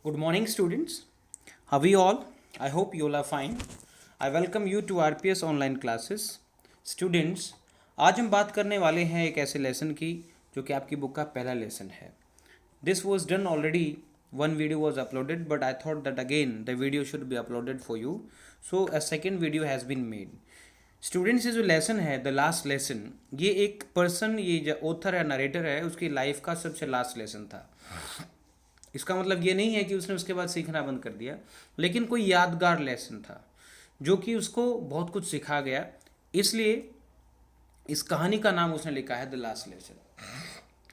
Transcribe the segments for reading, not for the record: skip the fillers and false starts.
Good morning, students. How are you all? I hope you all are fine. I welcome you to RPS online classes. Students, आज हम बात करने वाले हैं एक ऐसे लेसन की जो कि आपकी बुक का पहला लेसन है. This was done already. One video was uploaded, but I thought that again the video should be uploaded for you. So a second video has been made. Students ये जो lesson है the last lesson, ये एक person, ये जो author है, narrator है, उसकी लाइफ का सबसे लास्ट लेसन था. इसका मतलब ये नहीं है कि उसने उसके बाद सीखना बंद कर दिया, लेकिन कोई यादगार लेसन था जो कि उसको बहुत कुछ सिखा गया. इसलिए इस कहानी का नाम उसने लिखा है the last lesson.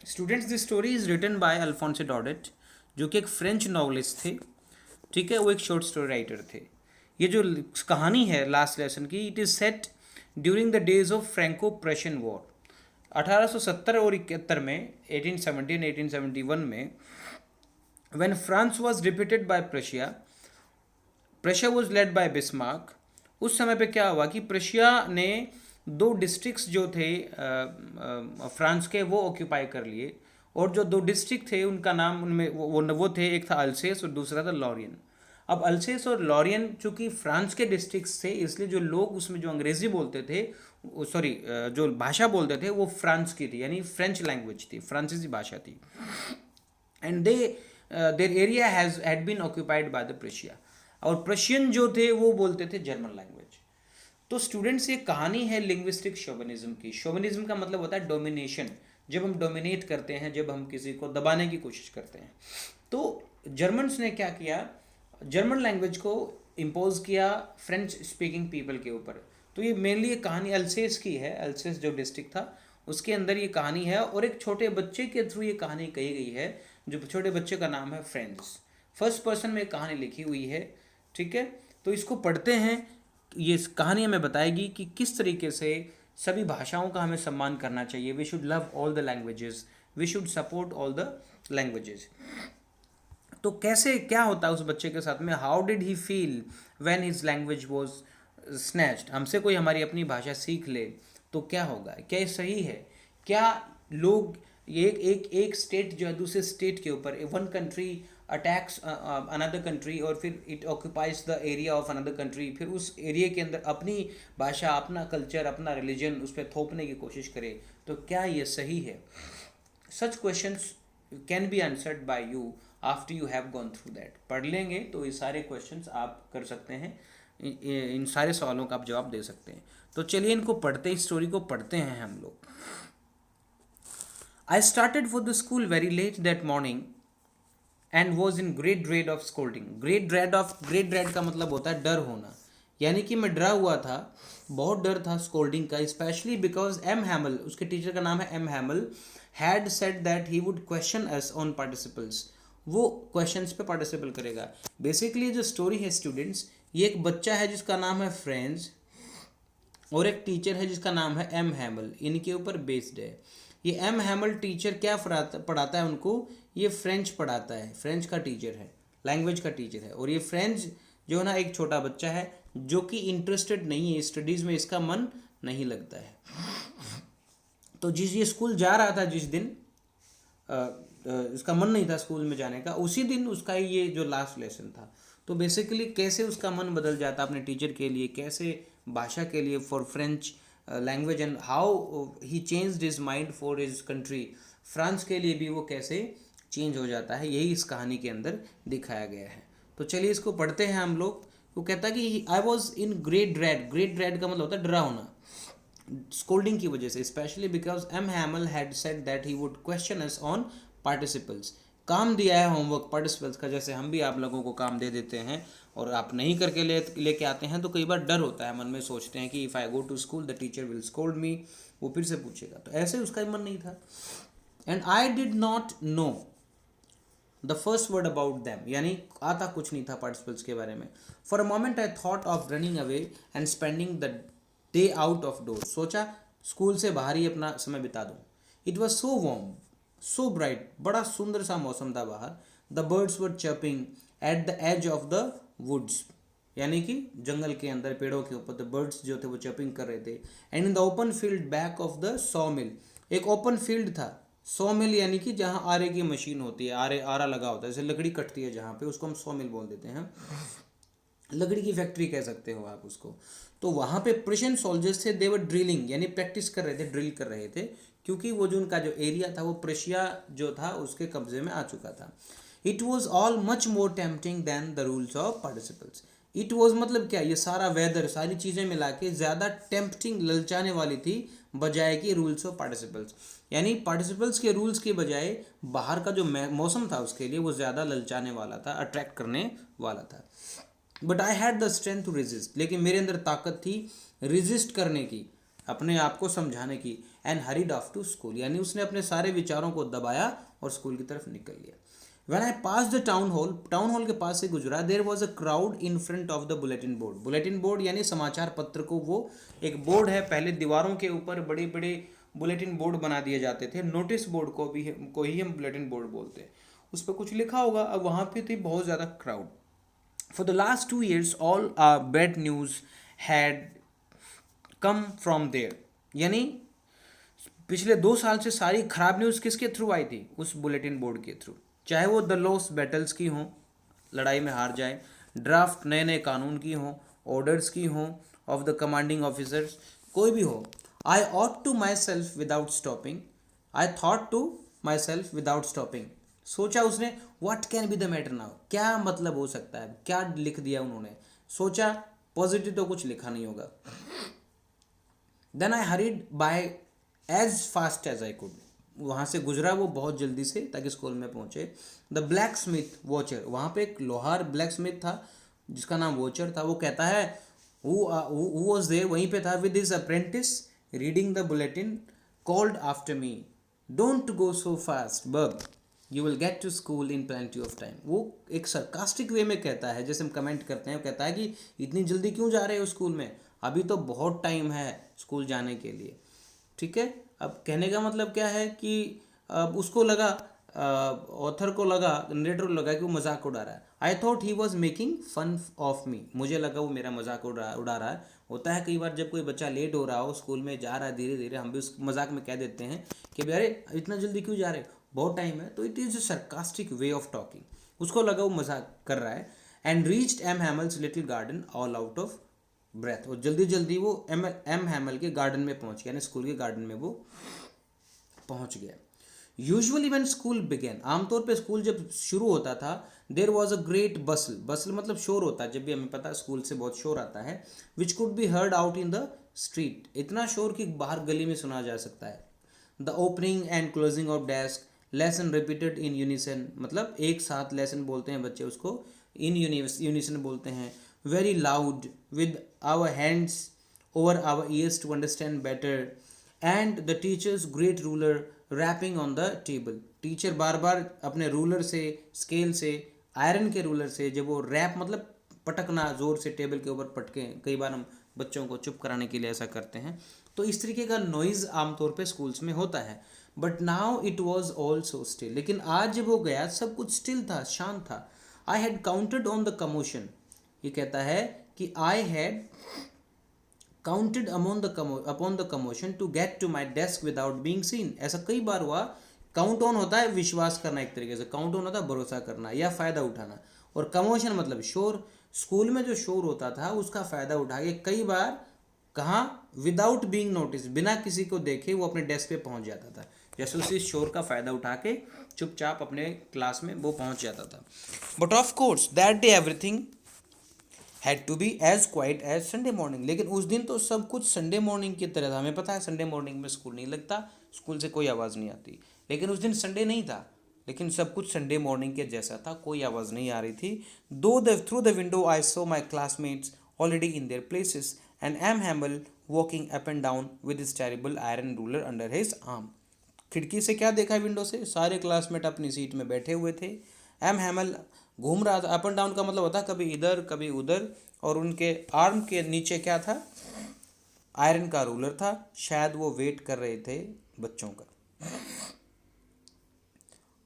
Students, this story is written by Alphonse Daudet, जो कि एक फ्रेंच नॉवलिस्ट थे. ठीक है, वो एक शॉर्ट स्टोरी राइटर थे. ये जो कहानी है लास्ट लेसन की, it is set during the days of Franco Prussian war. 1870 और 71 में, 1870 1871 में, when France was defeated by Prussia was led by Bismarck. उस समय पे क्या हुआ कि प्रशिया ने दो डिस्ट्रिक्ट्स जो थे फ्रांस के, वो ऑक्यूपाई कर लिए. और जो दो डिस्ट्रिक्ट थे उनका नाम उनमें वो थे, एक था अल्सेस और दूसरा था लॉरियन. अब अल्सेस और लॉरियन चूंकि फ्रांस के डिस्ट्रिक्ट्स थे, इसलिए जो लोग उसमें जो अंग्रेजी बोलते थे, सॉरी जो भाषा बोलते थे, वो फ्रांस की थी, यानी फ्रेंच लैंग्वेज थी, फ्रांसीसी भाषा थी. And their area had been occupied by the Prussia. और प्रशियन जो थे वो बोलते थे जर्मन लैंग्वेज. तो स्टूडेंट्स, ये कहानी है लिंग्विस्टिक शोविनिज्म की. शोविनिज्म का मतलब होता है डोमिनेशन. जब हम डोमिनेट करते हैं, जब हम किसी को दबाने की कोशिश करते हैं. तो जर्मन्स ने क्या किया, जर्मन लैंग्वेज को इम्पोज किया फ्रेंच स्पीकिंग पीपल के ऊपर. तो ये मेनली एक कहानी अल्सेस की है. अल्सेस जो डिस्ट्रिक्ट था उसके अंदर ये कहानी है, और एक छोटे बच्चे के थ्रू ये कहानी कही गई है. जो छोटे बच्चे का नाम है फ्रेंड्स. फर्स्ट पर्सन में कहानी लिखी हुई है. ठीक है, तो इसको पढ़ते हैं. ये कहानी हमें बताएगी कि किस तरीके से सभी भाषाओं का हमें सम्मान करना चाहिए. We should love all the languages, we should support all the languages. तो कैसे क्या होता है उस बच्चे के साथ में, how did he feel when his language was snatched. हमसे कोई हमारी अपनी भाषा सीख ले तो क्या होगा, क्या ये सही है? क्या लोग, एक एक एक स्टेट जो है दूसरे स्टेट के ऊपर, one country attacks another country और फिर it occupies the area of another country, फिर उस एरिया के अंदर अपनी भाषा, अपना कल्चर, अपना रिलीजन उस पर थोपने की कोशिश करे, तो क्या ये सही है? सच questions can be answered bye you after you have gone through that. पढ़ लेंगे तो ये सारे क्वेश्चंस आप कर सकते हैं, इन सारे सवालों का आप जवाब दे सकते हैं. तो चलिए इनको पढ़ते, इस स्टोरी को पढ़ते हैं हम लोग. I started for the school very late that morning and was in great dread of scolding. Great dread का मतलब होता है डर होना, यानी कि मैं डरा हुआ था, बहुत डर था स्कोल्डिंग का. स्पेशली बिकॉज एम हैमल, उसके टीचर का नाम है M Hamel, had said that he would question us on participles. वो क्वेश्चंस पे पार्टिसिपल करेगा. बेसिकली जो स्टोरी है स्टूडेंट्स, ये एक बच्चा है जिसका नाम है फ्रेंड्स, और एक टीचर है जिसका नाम है एम हैमल. इनके ऊपर बेस्ड है. ये एम हैमल टीचर क्या पढ़ाता है उनको, ये फ्रेंच पढ़ाता है, फ्रेंच का टीचर है, लैंग्वेज का टीचर है. और ये फ्रेंच जो है ना, एक छोटा बच्चा है जो कि इंटरेस्टेड नहीं है स्टडीज़ में, इसका मन नहीं लगता है. तो जिस ये स्कूल जा रहा था, जिस दिन इसका मन नहीं था स्कूल में जाने का, उसी दिन उसका ये जो लास्ट लेसन था. तो बेसिकली कैसे उसका मन बदल जाता अपने टीचर के लिए, कैसे भाषा के लिए, for French language, and how he changed his mind for his country. France के लिए भी वो कैसे चेंज हो जाता है, यही इस कहानी के अंदर दिखाया गया है. तो चलिए इसको पढ़ते हैं हम लोग. वो कहता है कि I was in great dread. Great dread का मतलब होता है डरा होना, स्कोल्डिंग की वजह से. Specially because M Hamel had said that he would question us on participles. काम दिया है होमवर्क पार्टिसिपल्स का, जैसे हम भी आप लोगों को काम दे देते हैं और आप नहीं करके लेके आते हैं, तो कई बार डर होता है मन में, सोचते हैं कि if I go to school the teacher will scold me, वो फिर से पूछेगा. तो ऐसे उसका मन नहीं था. And I did not know the first word about them, यानी आता कुछ नहीं था पार्टिसिपल्स के बारे में. For a moment I thought of running away and spending the day out of door. सोचा स्कूल से बाहर ही अपना समय बिता दूँ. It was so warm, so bright, बड़ा सुंदर सा मौसम था बाहर. The birds were chirping at the edge of the woods, यानी कि जंगल के अंदर पेड़ों के ऊपर द बर्ड्स जो थे वो चर्पिंग कर रहे थे. And in the open field back of the saw mill, एक ओपन फील्ड था सॉ मिल यानी कि जहाँ आरे की मशीन होती है, आरे आरा लगा होता है, जैसे लकड़ी कटती है जहाँ पे, उसको हम सॉ मिल बोल देते हैं, लकड़ी की फैक्ट्री कह सकते हो आप उसको। तो वहाँ पे प्रेशन सोल्जर्स थे, देवर ड्रिलिंग यानी प्रैक्टिस कर रहे थे, ड्रिल कर रहे थे, क्योंकि वो जो उनका जो एरिया था वो प्रशिया जो था उसके कब्जे में आ चुका था। It was all much more tempting than the rules of participles. It was मतलब क्या, ये सारा वेदर सारी चीज़ें मिला के ज़्यादा टेम्पटिंग ललचाने वाली थी बजाय कि रूल्स ऑफ पार्टिसिपल्स, यानी पार्टिसिपल्स के रूल्स के बजाय बाहर का जो मौसम था उसके लिए वो ज़्यादा ललचाने वाला था, अट्रैक्ट करने वाला था। But I had the strength to resist, लेकिन मेरे अंदर ताकत थी रेजिस्ट करने की, अपने आप को समझाने की। And hurried off to school, यानी उसने अपने सारे विचारों को दबाया और स्कूल की तरफ निकल लिया। When I passed the town hall के पास से गुजरा, there was a crowd in front of the bulletin board. Bulletin board यानी समाचार पत्र को, वो एक बोर्ड है, पहले दीवारों के ऊपर बड़े बड़े बुलेटिन बोर्ड बना दिए जाते थे, नोटिस बोर्ड को ही हम बुलेटिन बोर्ड बोलते हैं। उस पर कुछ लिखा होगा, अब वहाँ पे थी बहुत ज़्यादा crowd. For the last 2 years, all our bad news had come from there. यानी पिछले 2 साल से सारी खराब न्यूज़ किसके थ्रू आई थी? उस बुलेटिन बोर्ड के थ्रू। चाहे वो द लॉस बैटल्स की हों, लड़ाई में हार जाए, ड्राफ्ट नए नए कानून की हों, ऑर्डर्स की हों ऑफ द कमांडिंग ऑफिसर्स, कोई भी हो। I thought to myself without stopping, I thought to myself without stopping, सोचा उसने, what can be the matter now, क्या मतलब हो सकता है, क्या लिख दिया उन्होंने, सोचा पॉजिटिव तो कुछ लिखा नहीं होगा। Then I hurried by as fast as I could, वहाँ से गुजरा वो बहुत जल्दी से ताकि स्कूल में पहुँचे। द ब्लैक स्मिथ वॉचर, वहाँ पे एक लोहार ब्लैक स्मिथ था जिसका नाम वॉचर था, वो कहता है हु वॉज देयर, वहीं पे था with his apprentice reading the bulletin, called after me, don't go so fast bub, you will get to school in plenty of time. वो एक सरकास्टिक वे में कहता है, जैसे हम कमेंट करते हैं, कहता है कि इतनी जल्दी क्यों जा रहे हो स्कूल में, अभी तो बहुत टाइम है स्कूल जाने के लिए। ठीक है, अब कहने का मतलब क्या है कि अब उसको लगा, ऑथर को लगा, नरेटर को लगा कि वो मजाक उड़ा रहा है। I thought he was making fun of me, मुझे लगा वो मेरा मजाक उड़ा रहा है। होता है कई बार जब कोई बच्चा लेट हो रहा हो, स्कूल में जा रहा है धीरे धीरे, हम भी उस मजाक में कह देते हैं कि भाई अरे इतना जल्दी क्यों जा रहे हो, बहुत टाइम है। तो it is a sarcastic way of talking, उसको लगा वो मजाक कर रहा है। And reached M Hamel's little garden all out of breath, और जल्दी जल्दी वो एम हैमल के गार्डन में पहुंच गया, यानी स्कूल के गार्डन में वो पहुंच गया। यूजुअली व्हेन स्कूल बिगेन, आमतौर पे स्कूल जब शुरू होता था, देर वॉज अ ग्रेट बसल, बसल मतलब शोर होता है, जब भी हमें पता है स्कूल से बहुत शोर आता है, which could be heard out in the street, इतना शोर कि बाहर गली में सुना जा सकता है। The opening and closing of desk, lesson repeated in unison, मतलब एक साथ लेसन बोलते हैं बच्चे उसको, इन यूनिसन बोलते हैं। Very loud with our hands over our ears to understand better, and the teacher's great ruler rapping on the table, teacher बार बार अपने रूलर से, स्केल से, आयरन के रूलर से, जब वो रैप मतलब पटकना जोर से टेबल के ऊपर पटके, कई बार हम बच्चों को चुप कराने के लिए ऐसा करते हैं, तो इस तरीके का नॉइज़ आमतौर पे स्कूल्स में होता है। But now it was all so still, लेकिन आज जब वो गया सब कुछ स्टिल था, शांत था। I had counted on the commotion, ये कहता है कि I had counted upon the commotion to get to my desk without being seen, ऐसा कई बार हुआ। काउंट ऑन होता है विश्वास करना, एक तरीके से काउंट ऑन होता है भरोसा करना या फ़ायदा उठाना, और कमोशन मतलब शोर। स्कूल में जो शोर होता था उसका फ़ायदा उठा के कई बार कहाँ, विदाउट बीइंग नोटिस, बिना किसी को देखे वो अपने डेस्क पे पहुंच जाता था, जैसे उसी शोर का फ़ायदा उठा के चुपचाप अपने क्लास में वो पहुंच जाता था। But of course that day everything had to be as quiet as Sunday morning, लेकिन उस दिन तो सब कुछ संडे मॉर्निंग की तरह था। हमें पता है संडे मॉर्निंग में स्कूल नहीं लगता, स्कूल से कोई आवाज़ नहीं आती, लेकिन उस दिन संडे नहीं था, लेकिन सब कुछ संडे मॉर्निंग के जैसा था, कोई आवाज़ नहीं आ रही थी। Though through the window I saw my classmates already in their places and M Hamel walking up and down with his terrible iron ruler under his arm. खिड़की से क्या देखा, विंडो से सारे क्लासमेट अपनी सीट में बैठे हुए थे, एम हैमल घूम रहा था। अप एंड डाउन का मतलब होता है कभी इधर कभी उधर, और उनके आर्म के नीचे क्या था, आयरन का रूलर था, शायद वो वेट कर रहे थे बच्चों का।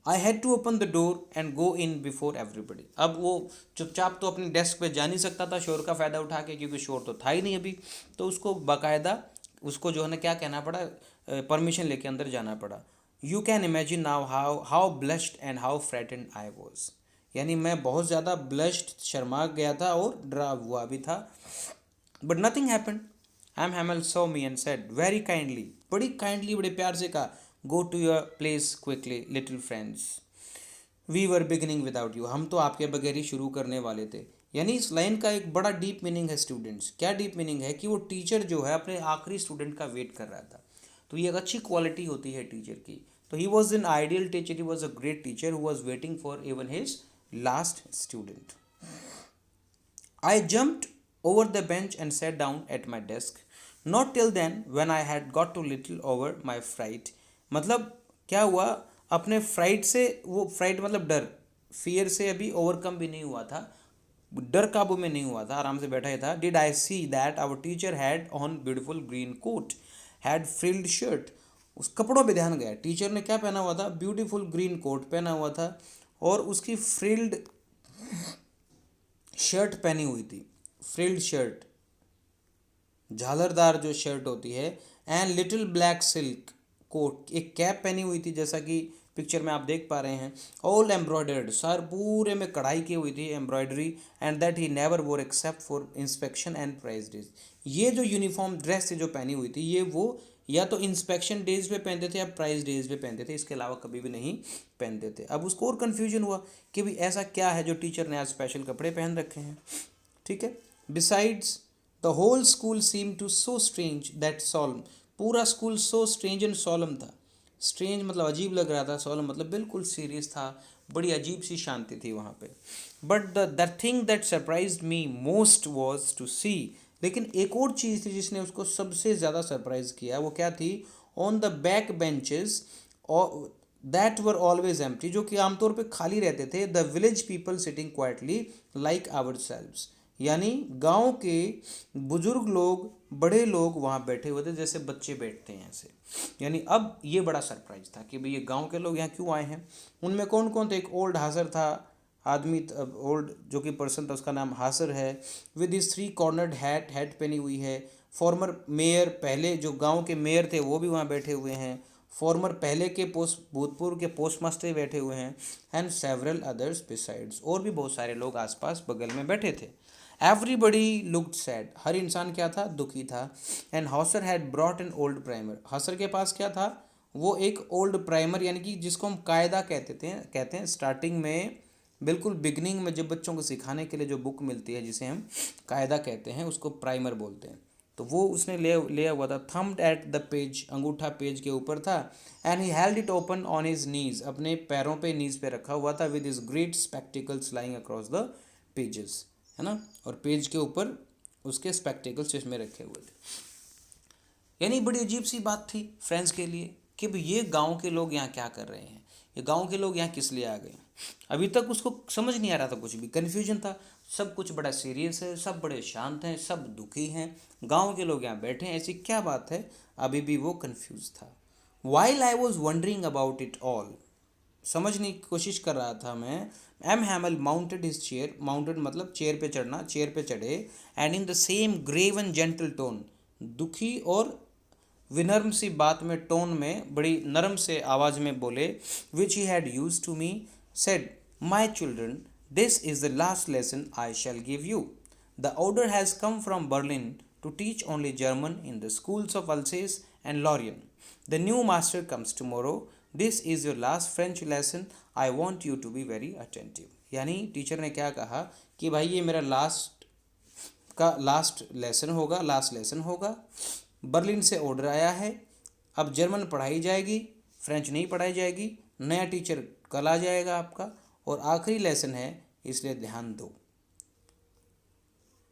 I had to open the door and go in before everybody, अब वो चुपचाप तो अपनी डेस्क पे जा नहीं सकता था शोर का फ़ायदा उठा के, क्योंकि शोर तो था ही नहीं अभी, तो उसको बाकायदा उसको जो है ना क्या कहना पड़ा, परमिशन लेके अंदर जाना पड़ा। You can imagine now how blushed and how frightened I was. यानी मैं बहुत ज़्यादा ब्लश्ड, शर्मा गया था और डरा हुआ भी था। But nothing happened. M Hamel saw me and said very kindly, बड़ी काइंडली, बड़े प्यार से कहा, go to your place quickly little friends, we were beginning without you. हम तो आपके बगैर ही शुरू करने वाले थे। यानी इस लाइन का एक बड़ा डीप मीनिंग है स्टूडेंट्स। क्या डीप मीनिंग है कि वो टीचर जो है अपने आखिरी स्टूडेंट का वेट कर रहा था। तो ये एक अच्छी क्वालिटी होती है टीचर की। तो he was an ideal teacher, he was a great teacher who was waiting for even his last student. I jumped over the bench and sat down at my desk. Not till then, when I had got to little over my fright. मतलब क्या हुआ, अपने freight से, वो freight मतलब डर, fear से अभी ओवरकम भी नहीं हुआ था, डर काबू में नहीं हुआ था, आराम से बैठा ही था। Did I see that our teacher had on beautiful green coat, had frilled shirt. उस कपड़ों पे ध्यान गया, टीचर ने क्या पहना हुआ था, ब्यूटीफुल ग्रीन कोट पहना हुआ था और उसकी फ्रिल्ड शर्ट पहनी हुई थी। फ्रिल्ड शर्ट, झालरदार जो शर्ट होती है, and little black silk coat, एक कैप पहनी हुई थी जैसा कि पिक्चर में आप देख पा रहे हैं। ऑल एम्ब्रॉयडर्ड, सर पूरे में कढ़ाई की हुई थी, embroidery, and that he never wore except for inspection and prize days. ये जो यूनिफॉर्म ड्रेस थी जो पहनी हुई थी, ये वो या तो इंस्पेक्शन डेज पे पहनते थे या प्राइज डेज पे पहनते थे, इसके अलावा कभी भी नहीं पहनते थे। अब उसको और कन्फ्यूजन हुआ कि भाई ऐसा क्या है जो टीचर ने आज स्पेशल कपड़े पहन रखे हैं। ठीक है। Besides the whole school seem to so strange that solemn, पूरा school so strange and solemn था। स्ट्रेंज मतलब अजीब लग रहा था, सॉलम मतलब बिल्कुल सीरियस था, बड़ी अजीब सी शांति थी वहाँ पे। But the thing that surprise me most was to see, लेकिन एक और चीज़ थी जिसने उसको सबसे ज़्यादा सरप्राइज किया, वो क्या थी, on the back benches that were always empty, जो कि आमतौर पे खाली रहते थे, the village people sitting quietly like ourselves, यानी गांव के बुजुर्ग लोग, बड़े लोग वहाँ बैठे हुए थे जैसे बच्चे बैठते हैं ऐसे। यानी अब ये बड़ा सरप्राइज था कि भाई ये गांव के लोग यहाँ क्यों आए हैं। उनमें कौन कौन थे, एक ओल्ड हासर था, आदमी, ओल्ड जो कि पर्सन था उसका नाम हासर है, with is three cornered hat, hat पहनी हुई है। फॉर्मर मेयर, पहले जो गांव के मेयर थे वो भी वहाँ बैठे हुए हैं। फॉर्मर, पहले के पोस्ट, भूतपूर्व के पोस्ट मास्टर बैठे हुए हैं। एंड सेवरल अदर्स बिसाइड्स, और भी बहुत सारे लोग आसपास बगल में बैठे थे। एवरीबडी लुक्ड सैड, हर इंसान क्या था, दुखी था। And Hauser had brought an old primer, Hauser के पास क्या था, वो एक ओल्ड प्राइमर, यानी कि जिसको हम कायदा कहते हैं स्टार्टिंग में, बिल्कुल बिगनिंग में जब बच्चों को सिखाने के लिए जो बुक मिलती है जिसे हम कायदा कहते हैं, उसको प्राइमर बोलते हैं। तो वो उसने लिया हुआ था। थम्ड एट द पेज, अंगूठा पेज के ऊपर था। And he held it open on his knees, अपने पैरों पे, नीज पे रखा हुआ था, with his great spectacles lying across the pages, है ना, और पेज के ऊपर उसके स्पेक्टिकल्स इसमें रखे हुए थे। यानी बड़ी अजीब सी बात थी फ्रेंड्स के लिए कि भाई ये गांव के लोग यहाँ क्या कर रहे हैं, ये गांव के लोग यहाँ किस लिए आ गए। अभी तक उसको समझ नहीं आ रहा था, कुछ भी कन्फ्यूजन था, सब कुछ बड़ा सीरियस है, सब बड़े शांत हैं, सब दुखी हैं, गांव के लोग यहाँ बैठे हैं, ऐसी क्या बात है, अभी भी वो कन्फ्यूज था। While I was wondering about it all, समझने की कोशिश कर रहा था मैं, M Hamel mounted his chair, mounted मतलब चेयर पे चढ़ना, चेयर पे चढ़े, and in the same grave and gentle tone, दुखी और विनम्र सी बात में, टोन में, बड़ी नरम से आवाज़ में बोले, which he had use to me, said, my children, this is the last lesson I shall give you, the order has come from Berlin to teach only German in the schools of Alsace and Lorraine, the new master comes tomorrow, this is your last French lesson, I want you to be very attentive. यानी teacher ने क्या कहा कि भाई ये मेरा last lesson होगा, Berlin से ऑर्डर आया है, अब जर्मन पढ़ाई जाएगी, फ्रेंच नहीं पढ़ाई जाएगी, नया टीचर कल आ जाएगा आपका, और आखिरी लेसन है, इसलिए ध्यान दो।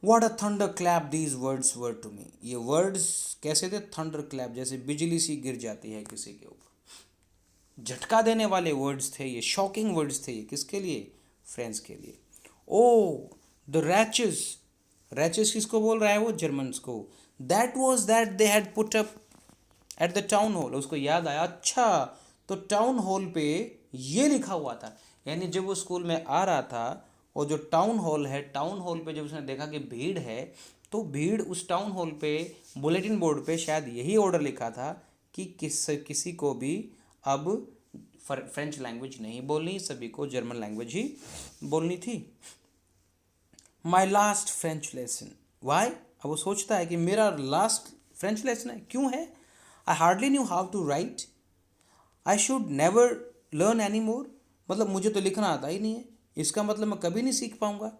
What a thunder clap these words were to me, ये वर्ड्स कैसे थे, थंडर क्लैप, जैसे बिजली सी गिर जाती है किसी के ऊपर, झटका देने वाले वर्ड्स थे ये, शॉकिंग वर्ड्स थे ये, किसके लिए, फ्रेंड्स के लिए। ओ द रैचेस, रैचेस किसको बोल रहा है वो, जर्मन्स को। That was that they had put up at the town hall, उसको याद आया, अच्छा तो टाउन हॉल पे ये लिखा हुआ था। यानी जब वो स्कूल में आ रहा था और जो टाउन हॉल है, टाउन हॉल पे जब उसने देखा कि भीड़ है, तो भीड़ उस टाउन हॉल पे बुलेटिन बोर्ड पे शायद यही ऑर्डर लिखा था कि किसी को भी अब फ्रेंच लैंग्वेज नहीं बोलनी, सभी को जर्मन लैंग्वेज ही बोलनी थी। My last French lesson, why? अब वो सोचता है कि मेरा लास्ट फ्रेंच लेसन है, क्यों है? I hardly knew how to write, I should never learn any more, मतलब मुझे तो लिखना आता ही नहीं है, इसका मतलब मैं कभी नहीं सीख पाऊंगा।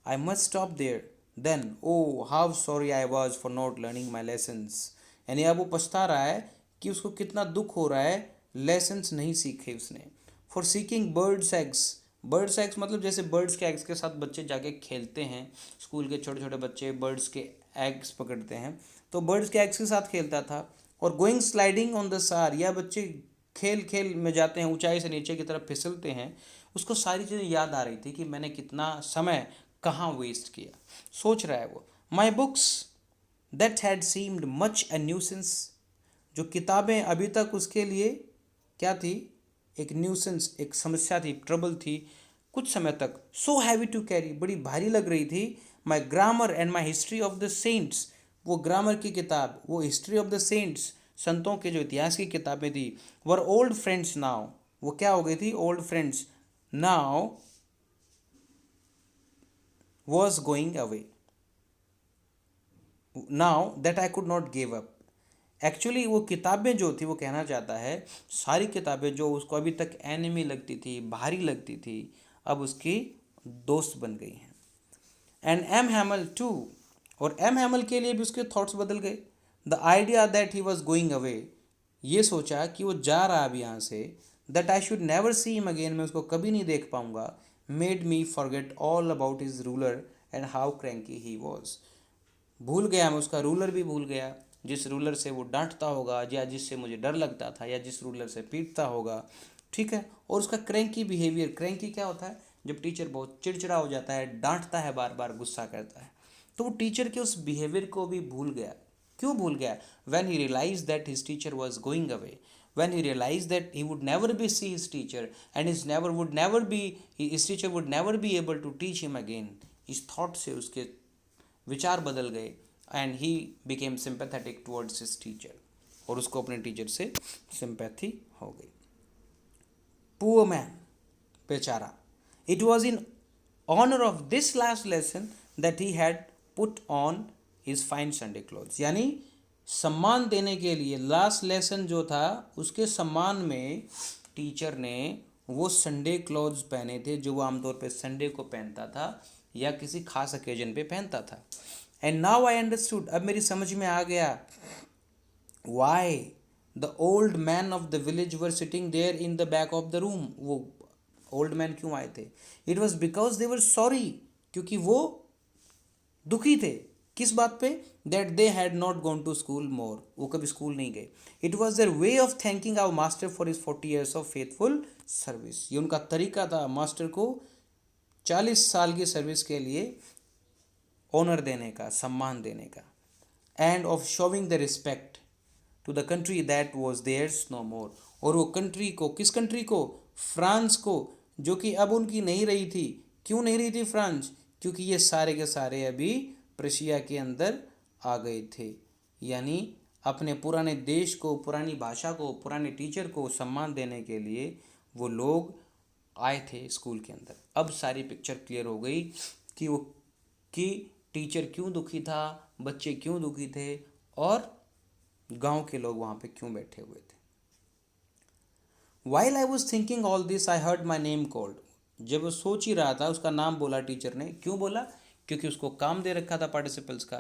I must stop there then, oh how sorry I was for not learning my lessons. यानी अब वो पछता रहा है कि उसको कितना दुख हो रहा है, लेसन्स नहीं सीखे उसने। For seeking birds eggs, birds eggs मतलब जैसे बर्ड्स के एग्स के साथ बच्चे जाके खेलते हैं, स्कूल के छोटे छोटे बच्चे बर्ड्स के एग्स पकड़ते हैं, तो बर्ड्स के एग्स के साथ खेलता था। और गोइंग स्लाइडिंग ऑन द सार, या बच्चे खेल खेल में जाते हैं, ऊंचाई से नीचे की तरफ फिसलते हैं, उसको सारी चीज़ें याद आ रही थी कि मैंने कितना समय कहाँ वेस्ट किया, सोच रहा है वो। My books that had seemed much A nuisance, जो किताबें अभी तक उसके लिए क्या थी, एक न्यूसेंस, एक समस्या थी, ट्रबल थी कुछ समय तक। सो हैवी टू कैरी, बड़ी भारी लग रही थी। My grammar and my history of the saints, वो ग्रामर की किताब, वो हिस्ट्री ऑफ द सेंट्स, संतों के जो इतिहास की किताबें थी, वर ओल्ड फ्रेंड्स नाउ, वो क्या हो गई थी, old friends. Now was going away, now that I could not give up. Actually वो किताबें जो थी, वो कहना चाहता है सारी किताबें जो उसको अभी तक एनिमी लगती थी, भारी लगती थी, अब उसकी दोस्त बन गई हैं। एंड एम हैमल टू, और एम हैमल के लिए भी उसके थॉट्स बदल गए। The idea that he was going away, ये सोचा कि वो जा रहा है अब यहाँ से, that I should never see him again, मैं उसको कभी नहीं देख पाऊंगा, made me forget all about his ruler and how cranky he was. भूल गया मैं, उसका रूलर भी भूल गया, जिस रूलर से वो डांटता होगा, या जिससे मुझे डर लगता था, या जिस रूलर से पीटता होगा, ठीक है। और उसका क्रैंकी बिहेवियर, क्रैंकी क्या होता है, जब टीचर बहुत चिड़चिड़ा हो जाता है, डांटता है, बार बार गुस्सा करता है, तो वो टीचर के उस बिहेवियर को भी भूल गया। क्यों भूल गया? When he realise that his teacher was going away, when he realized that he would never be see his teacher, and his teacher would never be able to teach him again, इस thought से उसके विचार बदल गए, and he became sympathetic towards his teacher, और उसको अपने teacher से सिंपैथी हो गई। पुअर मैन, बेचारा, it was in honour of this last lesson that he had put on his fine Sunday clothes, यानी सम्मान देने के लिए लास्ट लेसन जो था उसके सम्मान में टीचर ने वो संडे क्लॉथ्स पहने थे जो वो आमतौर पे संडे को पहनता था या किसी खास ओकेजन पे पहनता था। एंड नाउ आई अंडरस्टूड, अब मेरी समझ में आ गया, why the old man of the village were sitting there in the back of the room, वो ओल्ड मैन क्यों आए थे? It was because they were sorry, क्योंकि वो दुखी थे, किस बात पे? That they had not gone to school more, वो कभी स्कूल नहीं गए। It was their way of thanking our master for his 40 years of faithful service, ये उनका तरीका था मास्टर को 40 साल की सर्विस के लिए ऑनर देने का, सम्मान देने का, and of showing the respect to the country that was theirs no more, और वो कंट्री को, किस कंट्री को? फ्रांस को, जो कि अब उनकी नहीं रही थी। क्यों नहीं रही थी फ्रांस? क्योंकि ये सारे के सारे अभी प्रशिया के अंदर आ गए थे। यानी अपने पुराने देश को, पुरानी भाषा को, पुराने टीचर को सम्मान देने के लिए वो लोग आए थे स्कूल के अंदर। अब सारी पिक्चर क्लियर हो गई कि वो कि टीचर क्यों दुखी था, बच्चे क्यों दुखी थे, और गांव के लोग वहाँ पे क्यों बैठे हुए थे। While I was thinking all this, I heard my name called. जब वो सोच ही रहा था, उसका नाम बोला टीचर ने। क्यों बोला? क्योंकि उसको काम दे रखा था पार्टिसिपल्स का,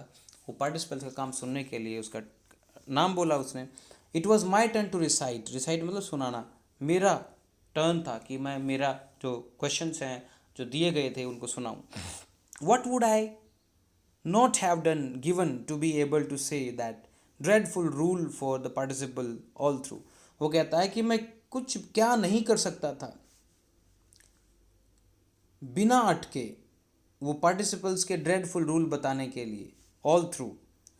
वो पार्टिसिपल्स का काम सुनने के लिए उसका नाम बोला उसने। It was my turn to recite, recite मतलब सुनाना, मेरा टर्न था कि मैं, मेरा जो क्वेश्चंस हैं जो दिए गए थे उनको सुनाऊँ। What would I not have done given to be able to say that dreadful rule for the participle all through? वो कहता है कि मैं कुछ क्या नहीं कर सकता था बिना अटके वो पार्टिसिपल्स के ड्रेडफुल रूल बताने के लिए, all through,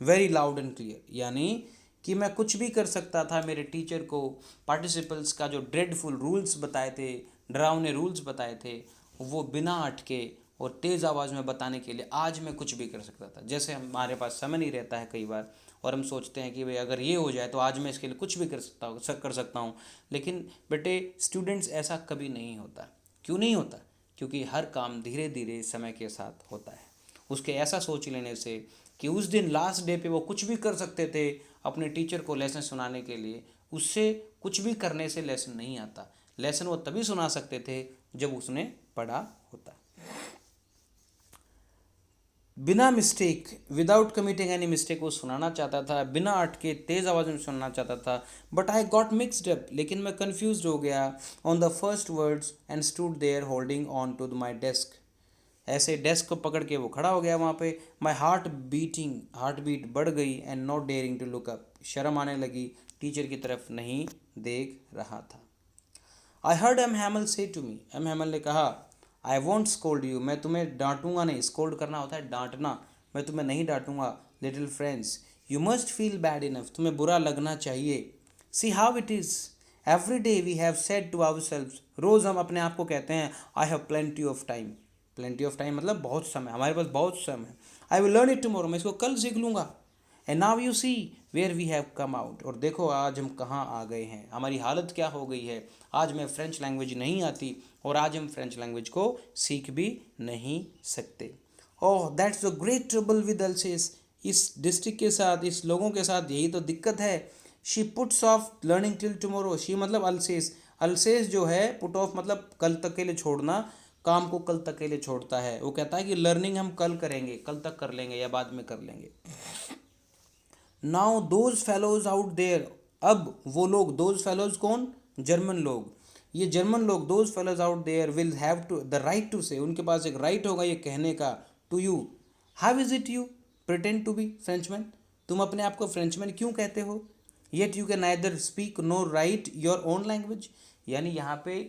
very loud and clear, यानी कि मैं कुछ भी कर सकता था मेरे टीचर को पार्टिसिपल्स का जो ड्रेडफुल रूल्स बताए थे, डरावने रूल्स बताए थे, वो बिना अटके और तेज़ आवाज़ में बताने के लिए आज मैं कुछ भी कर सकता था। जैसे हमारे पास समय नहीं रहता है कई बार, और हम सोचते हैं कि भाई अगर ये हो जाए तो आज मैं इसके लिए कुछ भी कर सकता हूँ। लेकिन बेटे स्टूडेंट्स, ऐसा कभी नहीं होता। क्यों नहीं होता? क्योंकि हर काम धीरे धीरे समय के साथ होता है। उसके ऐसा सोच लेने से कि उस दिन लास्ट डे पे वो कुछ भी कर सकते थे अपने टीचर को लेसन सुनाने के लिए, उससे कुछ भी करने से लेसन नहीं आता। लेसन वो तभी सुना सकते थे जब उसने पढ़ा होता। बिना mistake, without committing any mistake वो सुनाना चाहता था, बिना अटके तेज आवाज़ में सुनना चाहता था। But I got mixed up, लेकिन मैं कन्फ्यूज हो गया on the first words and stood there holding on to my desk. ऐसे डेस्क को पकड़ के वो खड़ा हो गया वहाँ पे। माई हार्ट बीट बढ़ गई and not daring to look up, शर्म आने लगी, टीचर की तरफ नहीं देख रहा था। आई हर्ड एम हैमल से टू मी, एम हैमल ने कहा, आई वॉन्ट स्कोल्ड यू, मैं तुम्हें डांटूंगा नहीं। स्कोल्ड करना होता है डांटना, मैं तुम्हें नहीं डांटूंगा। Little friends, you must feel bad enough, तुम्हें बुरा लगना चाहिए। See how it is, every day we have said to ourselves, रोज़ हम अपने आप को कहते हैं I have plenty of time. Plenty of time मतलब बहुत समय, हमारे पास बहुत समय है। I will learn it tomorrow, मैं इसको कल सीख लूँगा। And now you see where we have come out, और देखो आज हम कहाँ आ गए हैं, हमारी हालत क्या हो गई है। आज मैं फ्रेंच लैंग्वेज नहीं आती और आज हम फ्रेंच लैंग्वेज को सीख भी नहीं सकते। Oh that's the great trouble with अल्सेस, इस डिस्ट्रिक्ट के साथ, इस लोगों के साथ यही तो दिक्कत है। She puts of learning till tomorrow, she मतलब अल्सेस, अल्सेस जो है पुट ऑफ मतलब कल तक के लिए छोड़ना, काम को कल तक के लिए छोड़ता है। वो कहता है कि लर्निंग हम कल करेंगे, कल तक कर लेंगे या बाद में कर लेंगे। Now those fellows out there, अब वो लोग, दोज फेलोज कौन? जर्मन लोग। ये जर्मन लोग, those fellows out there will have to the right to say, उनके पास एक राइट होगा ये कहने का, to you how is it you pretend to be Frenchman, तुम अपने आप को फ्रेंचमैन क्यों कहते हो? Yet you can neither speak nor write your own language, यानी यहाँ पे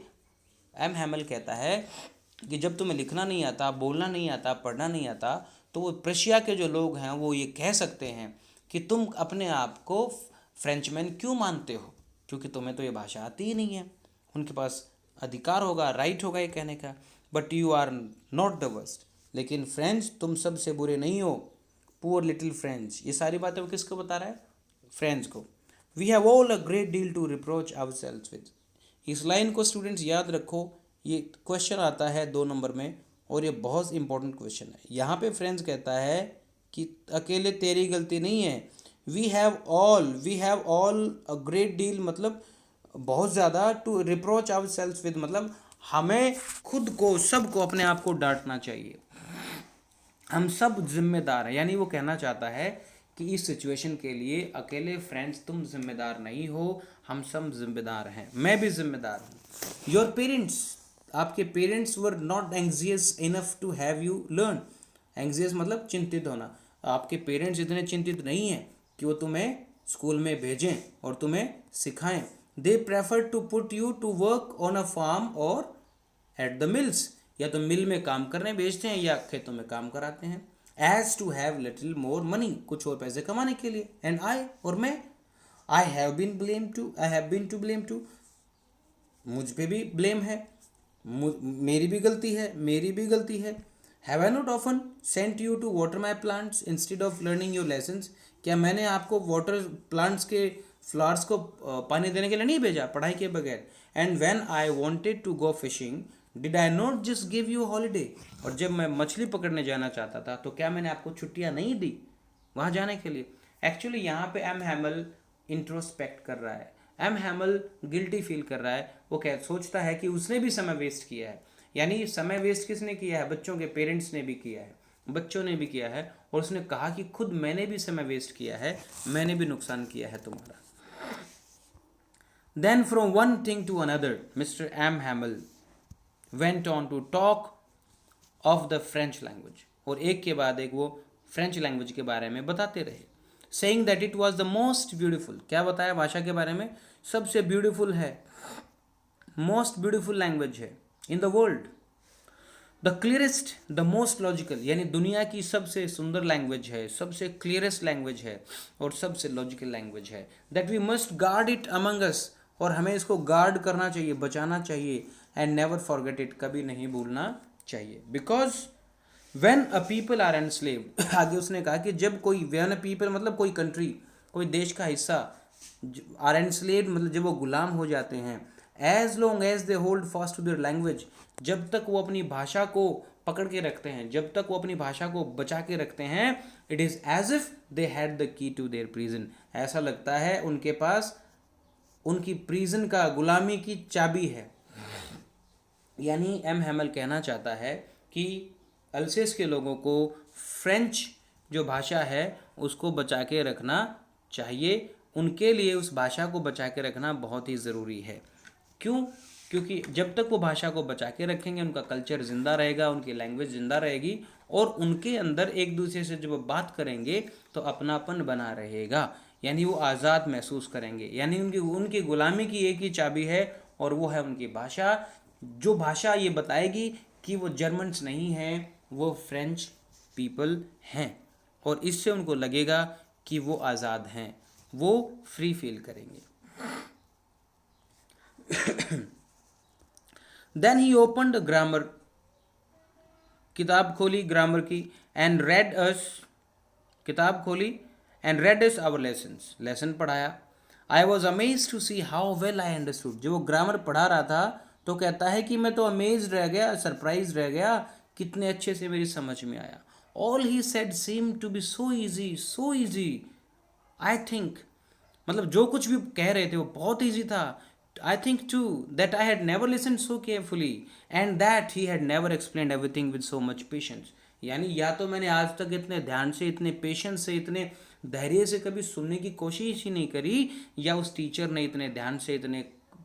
एम हैमल कहता है कि जब तुम्हें लिखना नहीं आता, बोलना नहीं आता, पढ़ना नहीं आता, तो वो प्रशिया के जो लोग हैं वो ये कह सकते हैं कि तुम अपने आप को फ्रेंचमैन क्यों मानते हो, क्योंकि तुम्हें तो ये भाषा आती ही नहीं है। उनके पास अधिकार होगा, राइट होगा ये कहने का। But you are not the worst, लेकिन फ्रेंच तुम सबसे बुरे नहीं हो। पुअर लिटिल फ्रेंच, ये सारी बातें वो किसको बता रहा है? फ्रेंच को। We have all a great deal to reproach ourselves with, इस लाइन को स्टूडेंट्स याद रखो, ये क्वेश्चन आता है 2 नंबर में और ये बहुत इंपॉर्टेंट क्वेश्चन है। यहाँ पे फ्रेंड्स कहता है कि अकेले तेरी गलती नहीं है। We have all a great deal मतलब बहुत ज़्यादा, to reproach ourself with मतलब हमें खुद को, सबको अपने आप को डांटना चाहिए। हम सब जिम्मेदार हैं, यानी वो कहना चाहता है कि इस सिचुएशन के लिए अकेले फ्रेंड्स तुम जिम्मेदार नहीं हो, हम सब जिम्मेदार हैं, मैं भी जिम्मेदार हूँ। योर पेरेंट्स, आपके parents were not anxious enough to have you learn, anxious मतलब चिंतित होना, आपके पेरेंट्स इतने चिंतित नहीं हैं कि वो तुम्हें स्कूल में भेजें और तुम्हें सिखाएं। They prefer to put you to work on a farm और एट द मिल्स, या तो मिल में काम करने भेजते हैं या खेतों में काम कराते हैं। As to have little more money, कुछ और पैसे कमाने के लिए। एंड आई, और मैं, I have been to blame too, मुझ पे भी ब्लेम है, मेरी भी गलती है। Have I not often sent you to water my plants instead of learning your lessons, क्या मैंने आपको वाटर प्लांट्स के फ्लावर्स को पानी देने के लिए नहीं भेजा पढ़ाई के बगैर? And when I wanted to go fishing did I not just give you holiday, और जब मैं मछली पकड़ने जाना चाहता था तो क्या मैंने आपको छुट्टियां नहीं दी वहाँ जाने के लिए? एक्चुअली यहाँ पे एम हैमल इंट्रोस्पेक्ट कर रहा है, एम हैमल गिल्टी फील कर रहा है। वो क्या सोचता है कि उसने भी समय वेस्ट किया है, यानी समय वेस्ट किसने किया है? बच्चों के पेरेंट्स ने भी किया है, बच्चों ने भी किया है, और उसने कहा कि खुद मैंने भी समय वेस्ट किया है, मैंने भी नुकसान किया है तुम्हारा। Then from one thing to another, Mr. M. Hamel went on to talk of the French language, और एक के बाद एक वो फ्रेंच लैंग्वेज के बारे में बताते रहे। saying that it was the most beautiful, क्या बताया भाषा के बारे में? सबसे ब्यूटीफुल है, मोस्ट ब्यूटीफुल लैंग्वेज है in the world. The clearest, the most logical, यानी दुनिया की सबसे सुंदर लैंग्वेज है, सबसे क्लियरेस्ट लैंग्वेज है और सबसे लॉजिकल लैंग्वेज है। That we must guard it among us, और हमें इसको गार्ड करना चाहिए, बचाना चाहिए। एंड नेवर फॉरगेट इट, कभी नहीं भूलना चाहिए। Because when a people are enslaved आगे उसने कहा कि जब कोई, व्हेन अ पीपल मतलब कोई कंट्री, कोई देश का हिस्सा, आर एनस्लेव्ड मतलब जब वो गुलाम हो जाते हैं, as long as they hold fast to their language, जब तक वो अपनी भाषा को पकड़ के रखते हैं, जब तक वो अपनी भाषा को बचा के रखते हैं, it is as if they had the key to their prison, ऐसा लगता है उनके पास उनकी प्रिजन का, गुलामी की चाबी है। यानी एम हैमल कहना चाहता है कि अल्सेस के लोगों को फ्रेंच जो भाषा है उसको बचा के रखना चाहिए, उनके लिए उस भाषा को बचा के रखना बहुत ही ज़रूरी है। क्यों? क्योंकि जब तक वो भाषा को बचा के रखेंगे उनका कल्चर ज़िंदा रहेगा, उनकी लैंग्वेज ज़िंदा रहेगी, और उनके अंदर एक दूसरे से जब बात करेंगे तो अपनापन बना रहेगा, यानी वो आज़ाद महसूस करेंगे। यानी उनकी उनकी गुलामी की एक ही चाबी है और वो है उनकी भाषा। जो भाषा ये बताएगी कि वो जर्मन्स नहीं हैं, वो फ्रेंच पीपल हैं, और इससे उनको लगेगा कि वो आज़ाद हैं, वो फ्री फील करेंगे। देन ही ओपन्ड ग्रामर, किताब खोली ग्रामर की, एंड रेड अस, किताब खोली and read us our lessons, lesson पढ़ाया। I was amaze to see how well I understood, जब वो ग्रामर पढ़ा रहा था तो कहता है कि मैं तो अमेज रह गया, सरप्राइज रह गया, कितने अच्छे से मेरी समझ में आया। All he said seem to be so easy, so easy, I think, मतलब जो कुछ भी कह रहे थे वो बहुत ईजी था। I think too that I had never listen so carefully and that he had never explain everything with so much patience, यानी या तो मैंने आज तक इतने ध्यान से, इतने पेशेंस से, इतने धैर्य से कभी सुनने की कोशिश ही नहीं करी, या उस टीचर ने इतने ध्यान से, इतने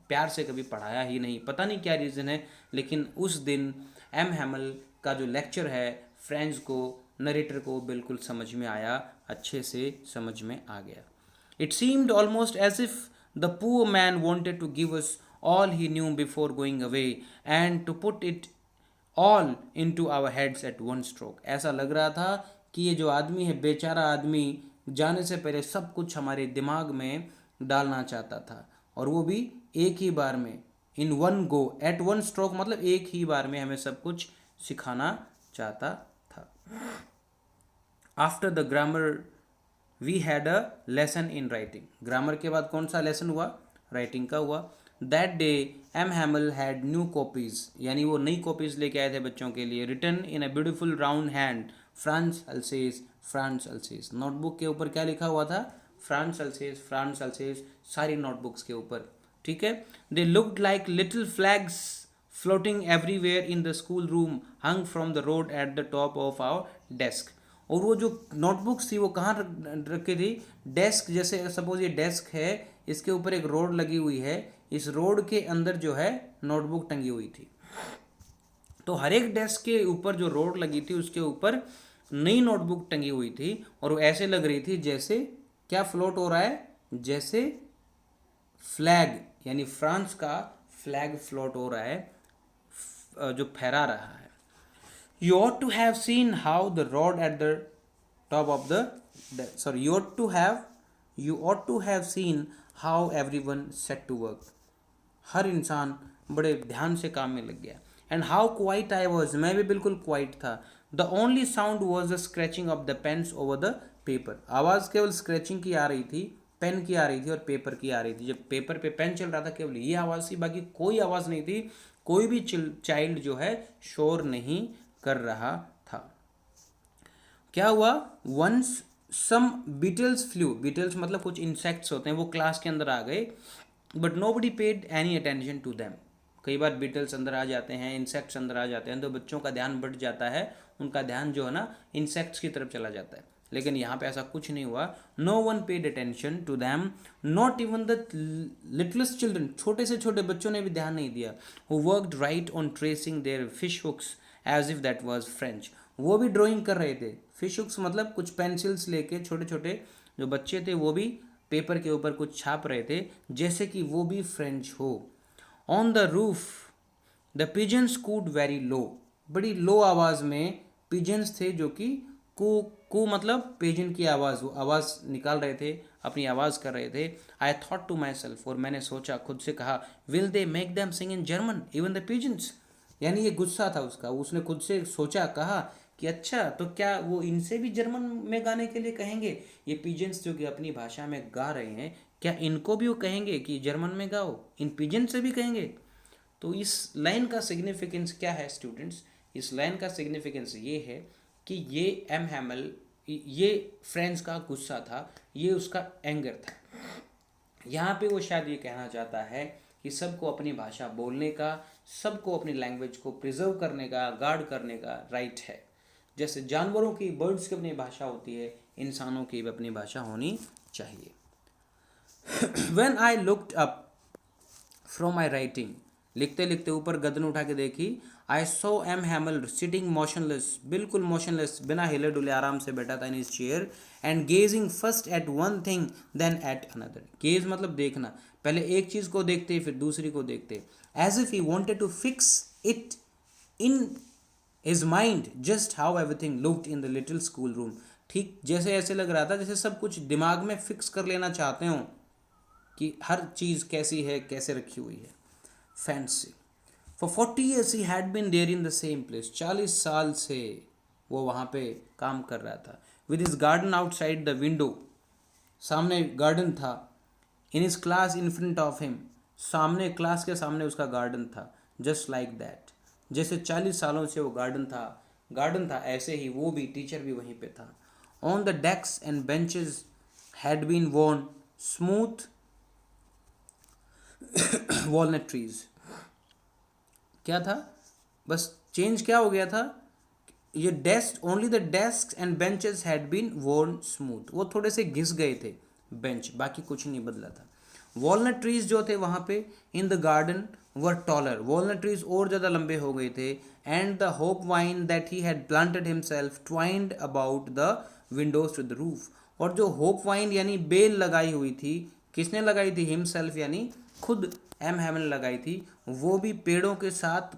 प्यार से कभी पढ़ाया ही नहीं। पता नहीं क्या रीज़न है, लेकिन उस दिन एम हैमल का जो लेक्चर है फ्रेंच को, नरेटर को बिल्कुल समझ में आया, अच्छे से समझ में आ गया। It seemed almost as if the poor man wanted to give us all he knew before going away and to put it all into our heads at one stroke. ऐसा लग रहा था कि ये जो आदमी है, बेचारा आदमी, जाने से पहले सब कुछ हमारे दिमाग में डालना चाहता था, और वो भी एक ही बार में, in one go, at one stroke मतलब एक ही बार में हमें सब कुछ सिखाना चाहता था। After the grammar we had a lesson in writing, grammar के बाद कौन सा लेसन हुआ? राइटिंग का हुआ। That day M Hamel had new copies, यानी वो नई कॉपीज लेके आए थे बच्चों के लिए, written in a beautiful round hand, France Alsace, France Alsace. Notebook के ऊपर क्या लिखा हुआ था? फ्रांस अल्सेस, फ्रांस अल्सेस, सारी नोटबुक्स के ऊपर, ठीक है। They looked like little flags floating everywhere in the school room hung from the road at the top of our desk। और वो जो नोटबुक्स थी वो कहाँ रखी थी? डेस्क, जैसे सपोज ये डेस्क है, इसके ऊपर एक रोड लगी हुई है, इस रोड के अंदर जो है नोटबुक टंगी हुई थी। तो हर एक डेस्क के ऊपर जो रोड लगी थी उसके ऊपर नई नोटबुक टंगी हुई थी, और वो ऐसे लग रही थी जैसे क्या फ्लोट हो रहा है? जैसे फ्लैग, यानी फ्रांस का फ्लैग फ्लोट हो रहा है, जो फहरा रहा है। You ought to have seen how the rod at the top of the you ought to have seen how everyone set to work। हर इंसान बड़े ध्यान से काम में लग गया। And how quiet I was, मैं भी बिल्कुल क्वाइट था। The only sound was the scratching of the pens over the paper। आवाज़ केवल स्क्रैचिंग की आ रही थी, पेन की आ रही थी और पेपर की आ रही थी। जब पेपर पे पेन चल रहा था केवल ये आवाज़ थी, बाकी कोई आवाज़ नहीं थी, कोई भी चाइल्ड जो है शोर नहीं कर रहा था। क्या हुआ? वंस सम बीटल्स फ्लू, बीटल्स मतलब कुछ इंसेक्ट्स होते हैं, वो क्लास के अंदर आ गए, but nobody paid any attention to them. कई बार बीटल्स अंदर आ जाते हैं, इंसेक्ट्स अंदर आ जाते हैं, तो बच्चों का ध्यान बढ़ जाता है, उनका ध्यान जो है ना इंसेक्ट्स की तरफ चला जाता है, लेकिन यहाँ पे ऐसा कुछ नहीं हुआ। No one paid attention to them, not even the littlest children, छोटे से छोटे बच्चों ने भी ध्यान नहीं दिया। Who worked right on tracing their fish hooks as if that was French, वो भी ड्राइंग कर रहे थे। फिश हुक्स मतलब कुछ पेंसिल्स लेके, छोटे छोटे जो बच्चे थे वो भी पेपर के ऊपर कुछ छाप रहे थे जैसे कि वो भी फ्रेंच हो। On the roof the pigeons cooed very low, बड़ी लो आवाज़ में पिजन्स थे जो कि कू कू मतलब पिजन की आवाज़, वो आवाज़ निकाल रहे थे, अपनी आवाज़ कर रहे थे। I thought to myself, और मैंने सोचा, खुद से कहा, will they make them sing in German even the pigeons, यानी ये गुस्सा था उसका, उसने खुद से सोचा, कहा कि अच्छा तो क्या वो इनसे भी जर्मन में गाने के लिए कहेंगे, ये पिजन्स जो कि अपनी भाषा में गा रहे हैं, क्या इनको भी वो कहेंगे कि जर्मन में गाओ, इन पिजन से भी कहेंगे? तो इस लाइन का सिग्निफिकेंस क्या है स्टूडेंट्स? इस लाइन का सिग्निफिकेंस ये है कि ये एम हैमल, ये फ्रेंच का गुस्सा था, ये उसका एंगर था। यहाँ पे वो शायद ये कहना चाहता है कि सबको अपनी भाषा बोलने का, सबको अपनी लैंग्वेज को प्रिजर्व करने का, गार्ड करने का राइट है। जैसे जानवरों की, बर्ड्स की अपनी भाषा होती है, इंसानों की भी अपनी भाषा होनी चाहिए। When I looked up from my writing, लिखते लिखते ऊपर गर्दन उठा के देखी, I saw M Hamel sitting motionless, बिल्कुल मोशनलेस, बिना हिले डुले आराम से बैठा था in his chair, and gazing first at one thing then at another. Gaze मतलब देखना, पहले एक चीज को देखते फिर दूसरी को देखते, as if he wanted to fix it in his mind just how everything looked in the little school room. ठीक जैसे ऐसे लग रहा था जैसे सब कुछ दिमाग में फिक्स कर लेना चाहते हो कि हर चीज़ कैसी है, कैसे रखी हुई है। Fancy for 40 years he had been there in the same place, 40 साल से वो वहाँ पे काम कर रहा था। With his garden outside the window, सामने गार्डन था। In his class in front of him, सामने क्लास के सामने उसका गार्डन था। जस्ट लाइक दैट, जैसे 40 सालों से वो गार्डन था ऐसे ही वो भी, टीचर भी वहीं पे था। On the desk and benches had been worn smooth walnut trees. क्या था, बस चेंज क्या हो गया था, ये desk, only the desk and benches had been worn smooth, वो थोड़े से घिस गए थे बेंच, बाकी कुछ नहीं बदला था। वॉलनट ट्रीज जो थे वहाँ पे in the garden were taller, walnut trees और ज़्यादा लंबे हो गए थे। And the hop vine that he had planted himself twined about the windows to the roof, और जो होप वाइन यानी बेल लगाई हुई थी, किसने लगाई थी, हिमसेल्फ यानी खुद एम हैमन लगाई थी, वो भी पेड़ों के साथ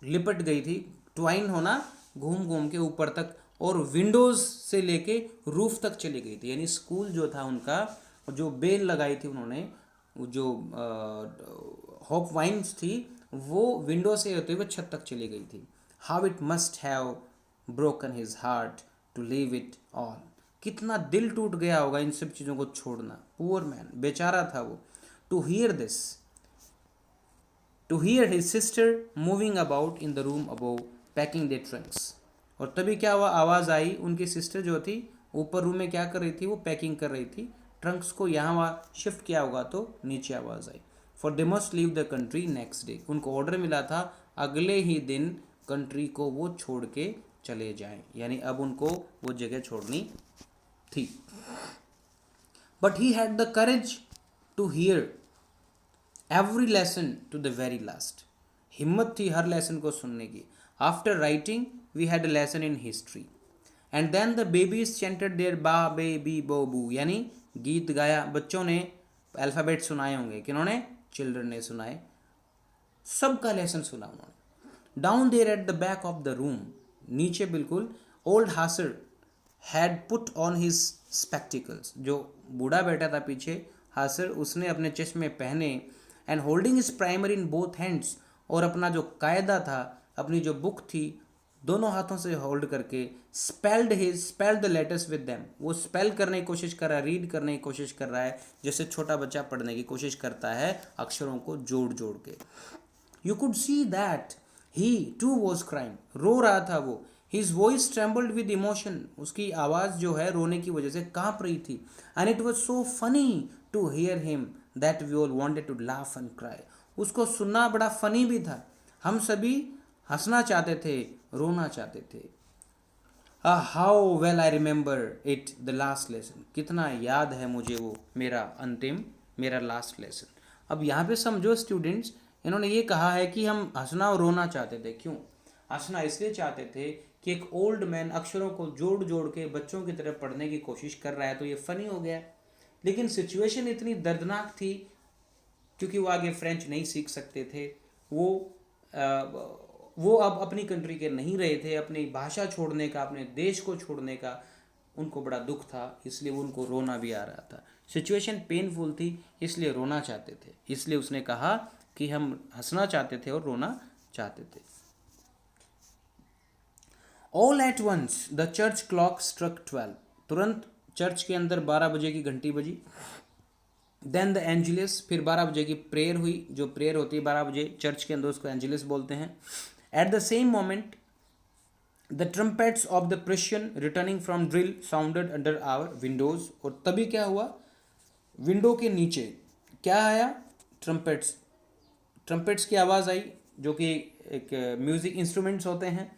लिपट गई थी। ट्वाइन होना घूम घूम के ऊपर तक, और विंडोज से लेके रूफ तक चली गई थी, यानी स्कूल जो था उनका, जो बेल लगाई थी उन्होंने, जो होप वाइन्स थी, वो विंडो से होते हुए छत तक चली गई थी। How it must have broken his heart to leave it all, कितना दिल टूट गया होगा इन सब चीज़ों को छोड़ना। पुअर मैन, बेचारा था वो। To hear this, to hear his sister moving about in the room above packing their trunks, और तभी क्या हुआ, आवाज़ आई, उनकी सिस्टर जो थी ऊपर रूम में क्या कर रही थी, वो पैकिंग कर रही थी, ट्रंक्स को यहाँ वहाँ शिफ्ट किया होगा तो नीचे आवाज़ आई। For they must leave the country next day, उनको ऑर्डर मिला था अगले ही दिन कंट्री को वो छोड़ के चले जाएं, यानी अब उनको वो जगह छोड़नी थी। But he had the courage to hear every lesson to the very last, हिम्मत थी हर लेसन को सुनने की। After writing we had a lesson in history, and then the babies chanted their ba be B बो बू, यानी गीत गाया, बच्चों ने अल्फ़ाबेट सुनाए होंगे, किन्होंने, चिल्ड्रन ने सुनाए, सबका लेसन सुना उन्होंने। Down there at the back of the room, नीचे बिल्कुल, old Hauser had put on his spectacles, जो बूढ़ा बैठा था पीछे हासर, उसने अपने चश्मे पहने। And holding is primary in both hands, और अपना जो कायदा था, अपनी जो बुक थी, दोनों हाथों से होल्ड करके, spelled the letters with them, वो स्पेल करने की कोशिश कर रहा है, रीड करने की कोशिश कर रहा है, जैसे छोटा बच्चा पढ़ने की कोशिश करता है अक्षरों को जोड़ जोड़ के। You could see that he too was crying, रो रहा था वो। His voice trembled with emotion, उसकी आवाज़ जो है रोने की वजह से कांप रही थी। And it was so funny to hear him that we all wanted to laugh and cry, उसको सुनना बड़ा फनी भी था, हम सभी हंसना चाहते थे, रोना चाहते थे। How well I remember it the last lesson, कितना याद है मुझे वो मेरा लास्ट लेसन। अब यहाँ पे समझो स्टूडेंट्स, इन्होंने ये कहा है कि हम हंसना और रोना चाहते थे। क्यों हंसना? इसलिए चाहते थे कि एक ओल्ड मैन अक्षरों को जोड़ जोड़ के बच्चों की तरह पढ़ने की कोशिश कर रहा है, तो ये फनी हो गया। लेकिन सिचुएशन इतनी दर्दनाक थी, क्योंकि वो आगे फ्रेंच नहीं सीख सकते थे, वो अब अपनी कंट्री के नहीं रहे थे, अपनी भाषा छोड़ने का, अपने देश को छोड़ने का उनको बड़ा दुख था, इसलिए उनको रोना भी आ रहा था। सिचुएशन पेनफुल थी, इसलिए रोना चाहते थे। इसलिए उसने कहा कि हम हंसना चाहते थे और रोना चाहते थे। All at once the church clock struck 12, तुरंत चर्च के अंदर 12 बजे की घंटी बजी। देन द एंजिलस, फिर 12 बजे की प्रेयर हुई, जो प्रेयर होती है 12 बजे चर्च के अंदर उसको एंजिलस बोलते हैं। At the same moment the trumpets of the Prussians returning from drill sounded under our windows, और तभी क्या हुआ, विंडो के नीचे क्या आया, ट्रम्पेट्स, ट्रम्पेट्स की आवाज़ आई, जो कि एक म्यूज़िक इंस्ट्रूमेंट्स होते हैं।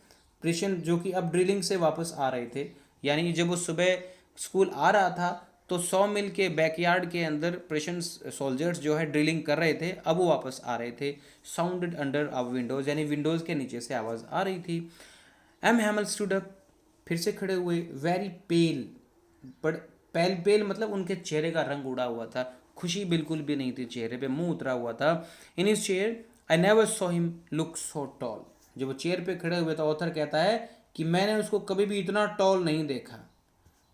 प्रिशियन जो कि अब ड्रिलिंग से वापस आ रहे थे, यानी जब वो सुबह स्कूल आ रहा था तो 100 मील के बैकयार्ड के अंदर प्रिशियन सोल्जर्स जो है ड्रिलिंग कर रहे थे, अब वो वापस आ रहे थे। साउंडेड अंडर आवर विंडोज़, यानी विंडोज़ के नीचे से आवाज़ आ रही थी। एम हैमल स्टूड अप, फिर से खड़े हुए, वेरी पेल, बट पेल पेल मतलब उनके चेहरे का रंग उड़ा हुआ था, खुशी बिल्कुल भी नहीं थी चेहरे पे, मुंह उतरा हुआ था। In his chair I never saw him look so tall, जब वो चेयर पे खड़े हुए तो ऑथर कहता है कि मैंने उसको कभी भी इतना टॉल नहीं देखा।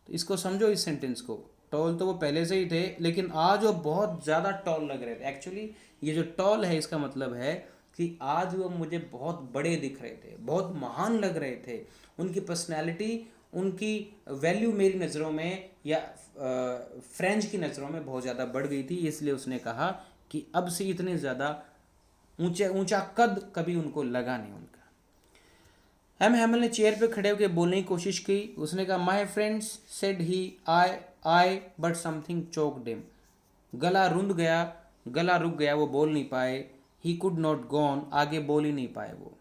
तो इसको समझो, इस सेंटेंस को, टॉल तो वो पहले से ही थे, लेकिन आज वो बहुत ज़्यादा टॉल लग रहे थे। एक्चुअली ये जो टॉल है इसका मतलब है कि आज वो मुझे बहुत बड़े दिख रहे थे, बहुत महान लग रहे थे। उनकी पर्सनैलिटी, उनकी वैल्यू मेरी नज़रों में या फ्रेंच की नज़रों में बहुत ज़्यादा बढ़ गई थी, इसलिए उसने कहा कि अब से इतने ज़्यादा ऊंचा कद कभी उनको लगा नहीं उनका। एम हैमल ने चेयर पे खड़े होकर बोलने की कोशिश की। उसने कहा, my friends said he I but something choked him, गला रुंध गया, गला रुक गया, वो बोल नहीं पाए। He could not go on, आगे बोल ही नहीं पाए वो।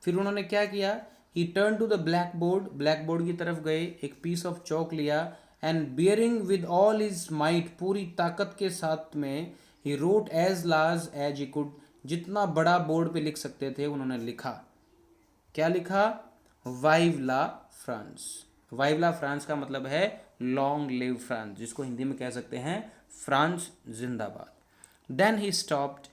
फिर उन्होंने क्या किया, he turn to the blackboard, blackboard की तरफ गए, एक पीस ऑफ चौक लिया, and bearing with all his might, पूरी ताकत के साथ में, he wrote as large as he could, जितना बड़ा बोर्ड पे लिख सकते थे उन्होंने लिखा। क्या लिखा, वाइव ला फ्रांस। वाइव ला फ्रांस का मतलब है लॉन्ग लिव फ्रांस, जिसको हिंदी में कह सकते हैं फ्रांस जिंदाबाद। Then he stopped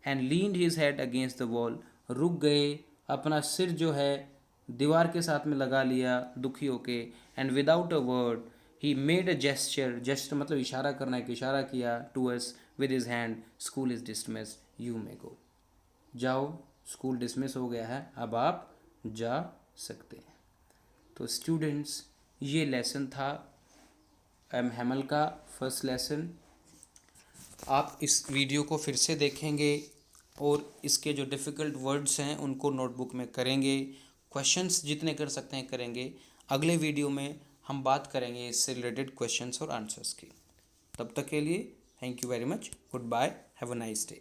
and leaned his head against the wall, रुक गए, अपना सिर जो है दीवार के साथ में लगा लिया दुखी होके। And without a word he made a gesture, gesture मतलब इशारा करना, एक इशारा किया, to us with his hand, school is dismissed, you may go, जाओ, स्कूल डिसमिस हो गया है, अब आप जा सकते हैं। तो स्टूडेंट्स, ये लेसन था एम हैमल का फर्स्ट लेसन। आप इस वीडियो को फिर से देखेंगे और इसके जो डिफ़िकल्ट वर्ड्स हैं उनको नोटबुक में करेंगे, क्वेश्चंस जितने कर सकते हैं करेंगे। अगले वीडियो में हम बात करेंगे इससे रिलेटेड क्वेश्चंस और आंसर्स की। तब तक के लिए thank you very much, goodbye, have a nice day.